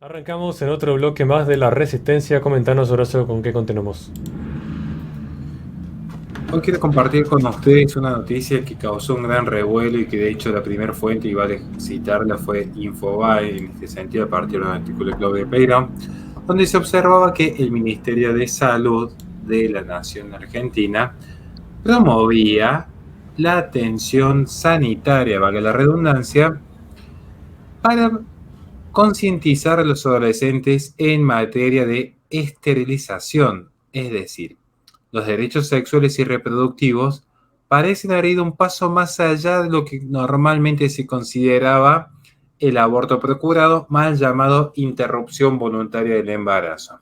Arrancamos en otro bloque más de la Resistencia. Comentanos, Horacio, con qué continuamos. Hoy quiero compartir con ustedes una noticia que causó un gran revuelo y que de hecho la primera fuente, y vale citarla, fue Infobae, en este sentido a partir de un artículo de Claudia Peirón, donde se observaba que el Ministerio de Salud de la Nación Argentina promovía la atención sanitaria, valga la redundancia, para concientizar a los adolescentes en materia de esterilización, es decir, los derechos sexuales y reproductivos parecen haber ido un paso más allá de lo que normalmente se consideraba el aborto procurado, mal llamado interrupción voluntaria del embarazo.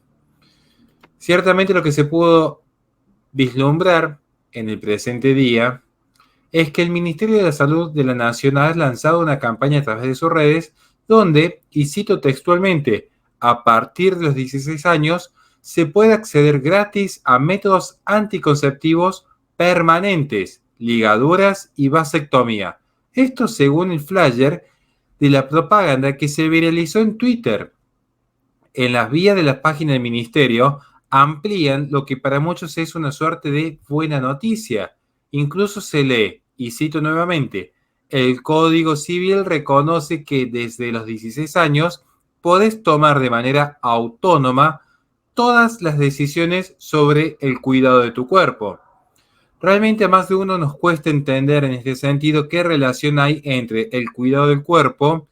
Ciertamente lo que se pudo vislumbrar en el presente día es que el Ministerio de la Salud de la Nación ha lanzado una campaña a través de sus redes donde, y cito textualmente, a partir de los 16 años se puede acceder gratis a métodos anticonceptivos permanentes, ligaduras y vasectomía. Esto según el flyer de la propaganda que se viralizó en Twitter. En las vías de la página del ministerio amplían lo que para muchos es una suerte de buena noticia. Incluso se lee, y cito nuevamente, el Código Civil reconoce que desde los 16 años podés tomar de manera autónoma todas las decisiones sobre el cuidado de tu cuerpo. Realmente a más de uno nos cuesta entender en este sentido qué relación hay entre el cuidado del cuerpo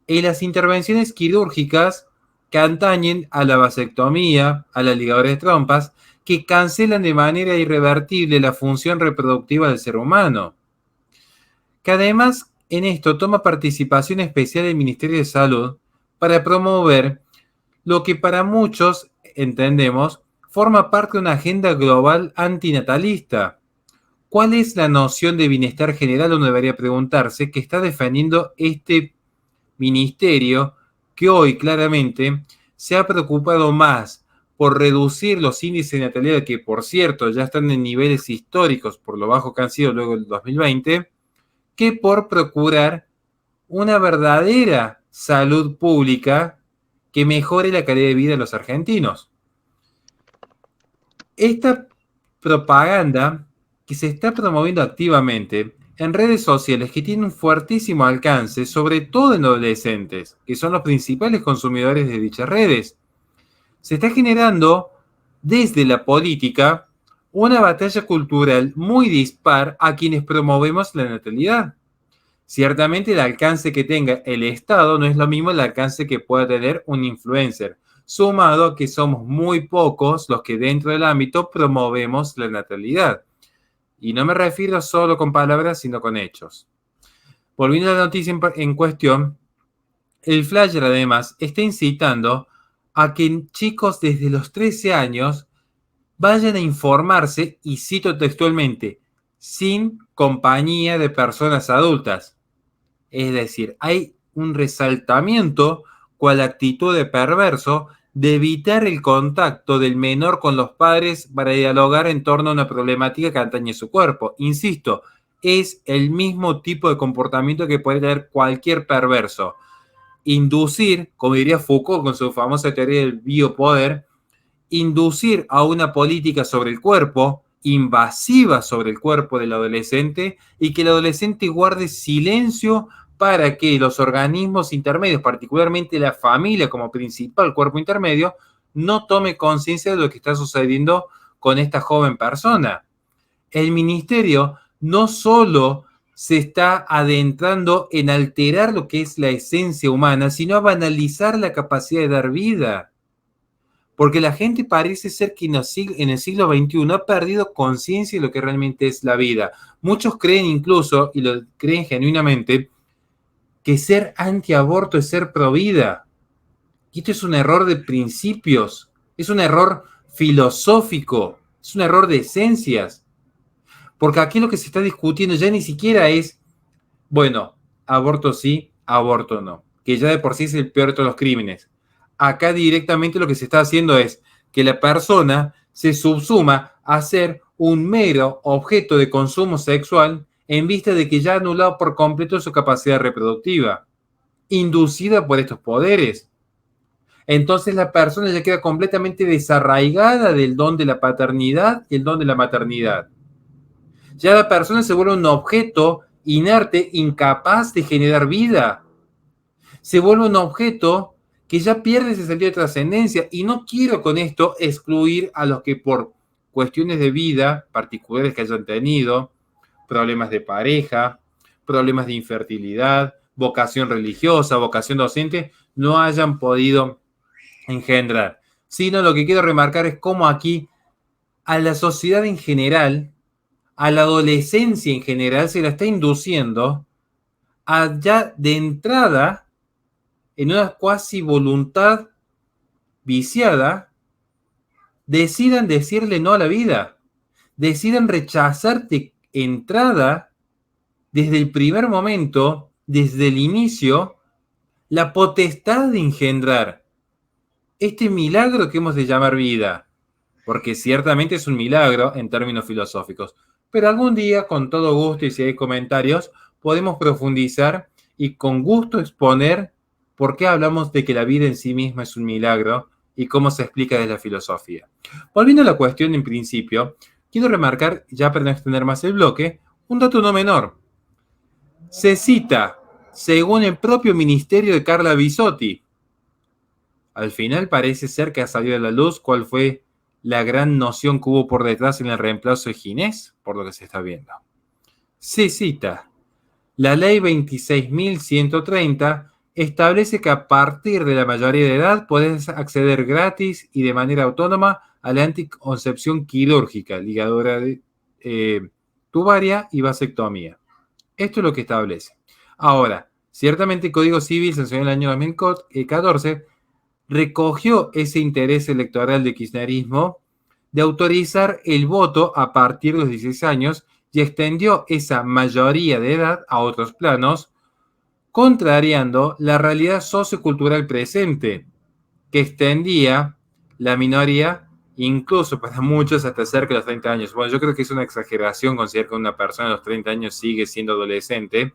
y las intervenciones quirúrgicas que atañen a la vasectomía, a la ligadura de trompas, que cancelan de manera irrevertible la función reproductiva del ser humano. Que además en esto toma participación especial el Ministerio de Salud para promover lo que para muchos, entendemos, forma parte de una agenda global antinatalista. ¿Cuál es la noción de bienestar general? Uno debería preguntarse que está defendiendo este ministerio que hoy claramente se ha preocupado más por reducir los índices de natalidad, que por cierto ya están en niveles históricos por lo bajo que han sido luego del 2020, que por procurar una verdadera salud pública que mejore la calidad de vida de los argentinos. Esta propaganda que se está promoviendo activamente en redes sociales que tienen un fuertísimo alcance, sobre todo en adolescentes, que son los principales consumidores de dichas redes. Se está generando desde la política una batalla cultural muy dispar a quienes promovemos la natalidad. Ciertamente el alcance que tenga el Estado no es lo mismo el alcance que pueda tener un influencer, sumado a que somos muy pocos los que dentro del ámbito promovemos la natalidad. Y no me refiero solo con palabras, sino con hechos. Volviendo a la noticia en cuestión, el flyer además está incitando a que chicos desde los 13 años vayan a informarse, y cito textualmente, sin compañía de personas adultas. Es decir, hay un resaltamiento cual actitud de perverso de evitar el contacto del menor con los padres para dialogar en torno a una problemática que atañe su cuerpo. Insisto, es el mismo tipo de comportamiento que puede tener cualquier perverso. Inducir, como diría Foucault con su famosa teoría del biopoder, inducir a una política sobre el cuerpo, invasiva sobre el cuerpo del adolescente, y que el adolescente guarde silencio para que los organismos intermedios, particularmente la familia como principal cuerpo intermedio, no tome conciencia de lo que está sucediendo con esta joven persona. El ministerio no solo se está adentrando en alterar lo que es la esencia humana, sino a banalizar la capacidad de dar vida. Porque la gente parece ser que en el siglo XXI ha perdido conciencia de lo que realmente es la vida. Muchos creen incluso, y lo creen genuinamente, que ser antiaborto es ser pro vida. Y esto es un error de principios, es un error filosófico, es un error de esencias. Porque aquí lo que se está discutiendo ya ni siquiera es, bueno, aborto sí, aborto no, que ya de por sí es el peor de todos los crímenes. Acá directamente lo que se está haciendo es que la persona se subsuma a ser un mero objeto de consumo sexual en vista de que ya ha anulado por completo su capacidad reproductiva, inducida por estos poderes. Entonces la persona ya queda completamente desarraigada del don de la paternidad y el don de la maternidad. Ya la persona se vuelve un objeto inerte, incapaz de generar vida. Se vuelve un objeto que ya pierde ese sentido de trascendencia. Y no quiero con esto excluir a los que por cuestiones de vida particulares que hayan tenido, problemas de pareja, problemas de infertilidad, vocación religiosa, vocación docente, no hayan podido engendrar. Sino lo que quiero remarcar es cómo aquí a la sociedad en general, a la adolescencia en general, se la está induciendo a ya de entrada, en una cuasi voluntad viciada, decidan decirle no a la vida, decidan rechazar de entrada, desde el primer momento, desde el inicio, la potestad de engendrar este milagro que hemos de llamar vida, porque ciertamente es un milagro en términos filosóficos. Pero algún día, con todo gusto y si hay comentarios, podemos profundizar y con gusto exponer por qué hablamos de que la vida en sí misma es un milagro y cómo se explica desde la filosofía. Volviendo a la cuestión en principio, quiero remarcar, ya para no extender más el bloque, un dato no menor. Se cita, según el propio ministerio de Carla Bisotti, al final parece ser que ha salido a la luz cuál fue la gran noción que hubo por detrás en el reemplazo de Ginés, por lo que se está viendo. Se cita, la ley 26.130 establece que a partir de la mayoría de edad podés acceder gratis y de manera autónoma a la anticoncepción quirúrgica, ligadura tubaria y vasectomía. Esto es lo que establece. Ahora, ciertamente el Código Civil, sancionado en el año 2014, recogió ese interés electoral del kirchnerismo de autorizar el voto a partir de los 16 años y extendió esa mayoría de edad a otros planos, contrariando la realidad sociocultural presente, que extendía la minoría incluso para muchos hasta cerca de los 30 años. Bueno, yo creo que es una exageración considerar que una persona a los 30 años sigue siendo adolescente,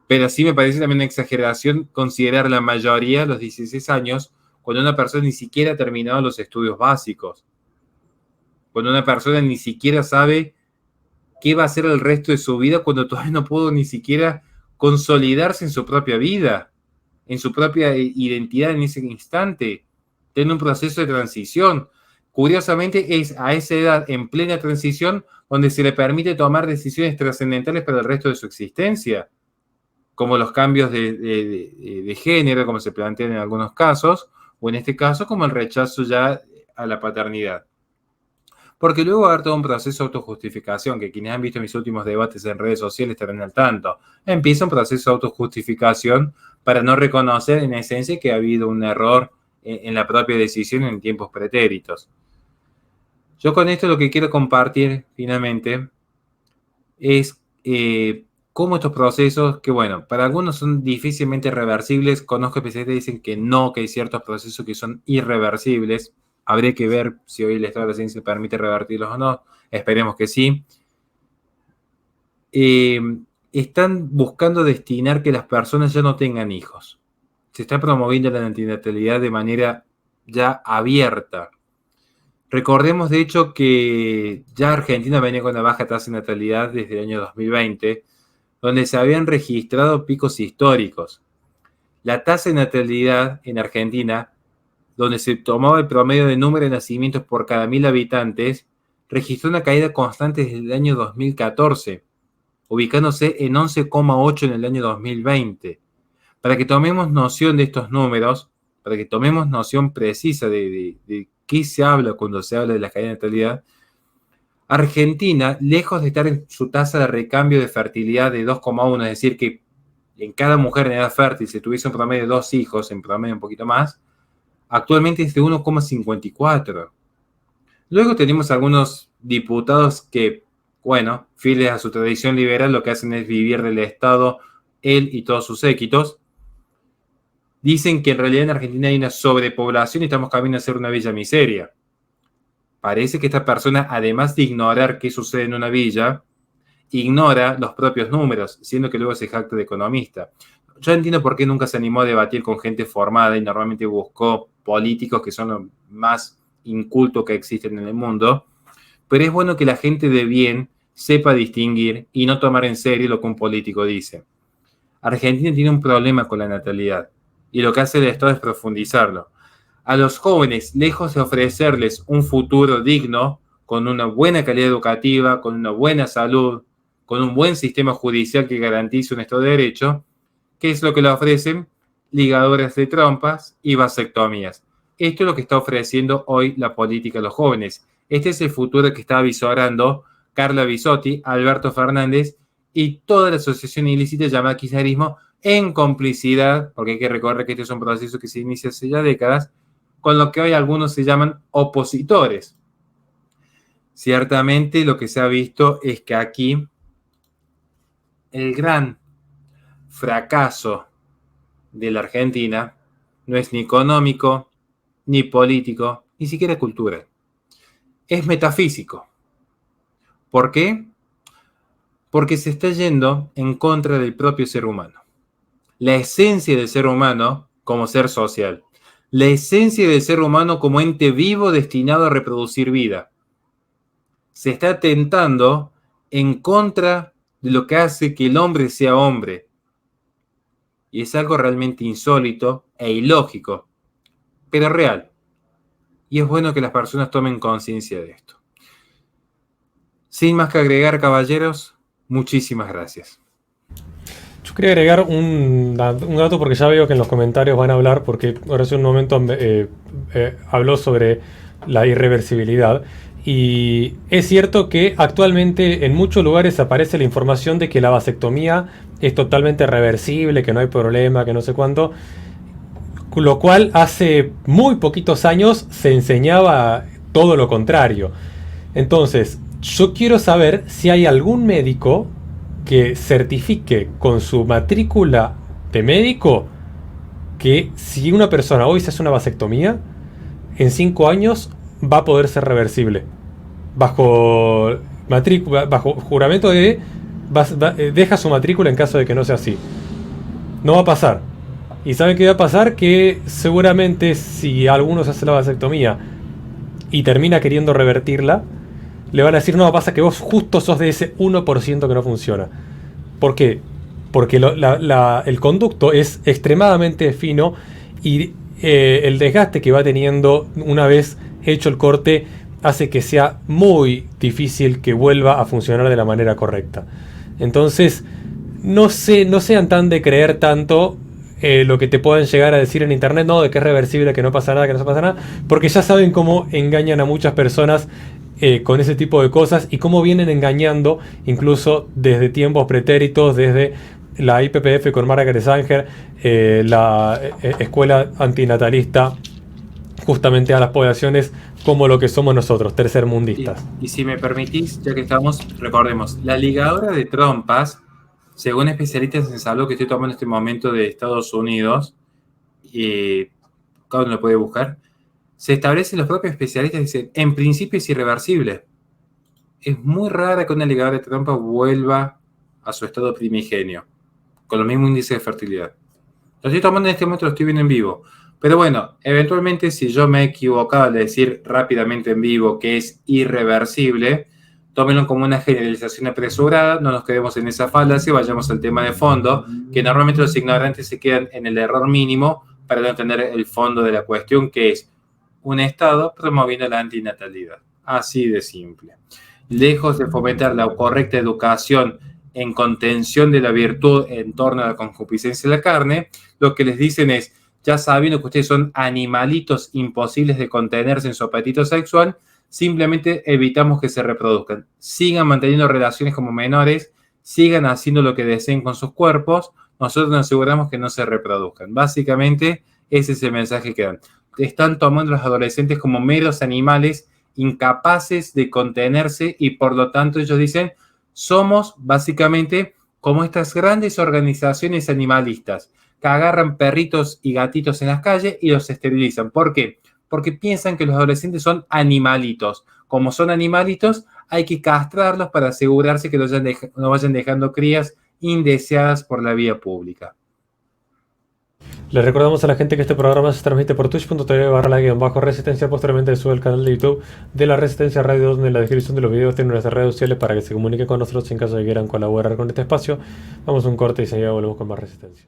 pero sí me parece también una exageración considerar la mayoría a los 16 años cuando una persona ni siquiera ha terminado los estudios básicos, cuando una persona ni siquiera sabe qué va a hacer el resto de su vida, cuando todavía no pudo ni siquiera consolidarse en su propia vida, en su propia identidad en ese instante, tiene un proceso de transición. Curiosamente es a esa edad, en plena transición, donde se le permite tomar decisiones trascendentales para el resto de su existencia, como los cambios de género, como se plantean en algunos casos, o en este caso como el rechazo ya a la paternidad. Porque luego va a haber todo un proceso de autojustificación, que quienes han visto mis últimos debates en redes sociales estarán al tanto. Empieza un proceso de autojustificación para no reconocer en esencia que ha habido un error en la propia decisión en tiempos pretéritos. Yo con esto lo que quiero compartir finalmente es cómo estos procesos, que bueno, para algunos son difícilmente reversibles, conozco especialistas que dicen que no, que hay ciertos procesos que son irreversibles. Habría que ver si hoy el estado de la ciencia permite revertirlos o no. Esperemos que sí. Están buscando destinar que las personas ya no tengan hijos. Se está promoviendo la antinatalidad de manera ya abierta. Recordemos, de hecho, que ya Argentina venía con una baja tasa de natalidad desde el año 2020, donde se habían registrado picos históricos. La tasa de natalidad en Argentina, donde se tomaba el promedio de número de nacimientos por cada 1.000 habitantes, registró una caída constante desde el año 2014, ubicándose en 11,8 en el año 2020. Para que tomemos noción de estos números, para que tomemos noción precisa de qué se habla cuando se habla de la caída de natalidad, Argentina, lejos de estar en su tasa de recambio de fertilidad de 2,1, es decir, que en cada mujer en edad fértil se tuviese un promedio de 2 hijos, en promedio un poquito más, actualmente es de 1,54. Luego tenemos algunos diputados que, bueno, fieles a su tradición liberal, lo que hacen es vivir del Estado, él y todos sus séquitos. Dicen que en realidad en Argentina hay una sobrepoblación y estamos camino a ser una villa miseria. Parece que esta persona, además de ignorar qué sucede en una villa, ignora los propios números, siendo que luego se jacta de economista. yo entiendo por qué nunca se animó a debatir con gente formada y normalmente buscó políticos que son los más incultos que existen en el mundo, pero es bueno que la gente de bien sepa distinguir y no tomar en serio lo que un político dice. Argentina tiene un problema con la natalidad y lo que hace el Estado es profundizarlo. A los jóvenes, lejos de ofrecerles un futuro digno, con una buena calidad educativa, con una buena salud, con un buen sistema judicial que garantice un Estado de Derecho, ¿qué es lo que le ofrecen? Ligaduras de trompas y vasectomías. Esto es lo que está ofreciendo hoy la política a los jóvenes. Este es el futuro que está avisorando Carla Bisotti, Alberto Fernández y toda la asociación ilícita llamada kirchnerismo en complicidad, porque hay que recordar que este es un proceso que se inicia hace ya décadas, con lo que hoy algunos se llaman opositores. Ciertamente lo que se ha visto es que aquí el gran fracaso de la Argentina no es ni económico, ni político, ni siquiera cultural. Es metafísico. ¿Por qué? Porque se está yendo en contra del propio ser humano. La esencia del ser humano como ser social. La esencia del ser humano como ente vivo destinado a reproducir vida. Se está atentando en contra de lo que hace que el hombre sea hombre. Y es algo realmente insólito e ilógico, pero real. Y es bueno que las personas tomen conciencia de esto. Sin más que agregar, caballeros, muchísimas gracias. Yo quería agregar un dato porque ya veo que en los comentarios van a hablar, porque ahora hace un momento habló sobre la irreversibilidad. Y es cierto que actualmente en muchos lugares aparece la información de que la vasectomía es totalmente reversible, que no hay problema, que no sé cuánto. Lo cual hace muy poquitos años se enseñaba todo lo contrario. Entonces, yo quiero saber si hay algún médico que certifique con su matrícula de médico que si una persona hoy se hace una vasectomía, en 5 años va a poder ser reversible. Bajo juramento de deja su matrícula en caso de que no sea así. No va a pasar. ¿Y saben qué va a pasar? Que seguramente si alguno se hace la vasectomía y termina queriendo revertirla, le van a decir, no, pasa que vos justo sos de ese 1% que no funciona. ¿Por qué? Porque el conducto es extremadamente fino y el desgaste que va teniendo una vez hecho el corte hace que sea muy difícil que vuelva a funcionar de la manera correcta. Entonces, no sean tan de creer tanto lo que te puedan llegar a decir en internet, no, de que es reversible, que no pasa nada, que no se pasa nada, porque ya saben cómo engañan a muchas personas con ese tipo de cosas y cómo vienen engañando incluso desde tiempos pretéritos, desde la IPPF con Margaret Sanger, la escuela antinatalista, justamente a las poblaciones como lo que somos nosotros, tercermundistas. Y si me permitís, ya que estamos, recordemos, la ligadura de trompas, según especialistas en salud que estoy tomando en este momento de Estados Unidos, cada uno lo puede buscar, se establecen los propios especialistas y dicen, en principio es irreversible. Es muy rara que una ligadura de trompa vuelva a su estado primigenio, con los mismos índices de fertilidad. Lo estoy tomando en este momento, lo estoy viendo en vivo. Pero bueno, eventualmente si yo me he equivocado al decir rápidamente en vivo que es irreversible, tómenlo como una generalización apresurada, no nos quedemos en esa falacia, vayamos al tema de fondo, que normalmente los ignorantes se quedan en el error mínimo para no entender el fondo de la cuestión, que es un Estado promoviendo la antinatalidad. Así de simple. Lejos de fomentar la correcta educación en contención de la virtud en torno a la concupiscencia de la carne, lo que les dicen es, ya sabiendo que ustedes son animalitos imposibles de contenerse en su apetito sexual, simplemente evitamos que se reproduzcan. Sigan manteniendo relaciones como menores, sigan haciendo lo que deseen con sus cuerpos, nosotros nos aseguramos que no se reproduzcan. Básicamente, ese es el mensaje que dan. Están tomando a los adolescentes como meros animales incapaces de contenerse y por lo tanto ellos dicen, somos básicamente como estas grandes organizaciones animalistas que agarran perritos y gatitos en las calles y los esterilizan. ¿Por qué? Porque piensan que los adolescentes son animalitos. Como son animalitos, hay que castrarlos para asegurarse que no vayan dejando crías indeseadas por la vía pública. Le recordamos a la gente que este programa se transmite por twitch.tv/la-resistencia. Posteriormente se sube al canal de YouTube de la Resistencia Radio, donde en la descripción de los videos tienen nuestras redes sociales para que se comuniquen con nosotros en caso de que quieran colaborar con este espacio. Vamos a un corte y seguida volvemos con más Resistencia.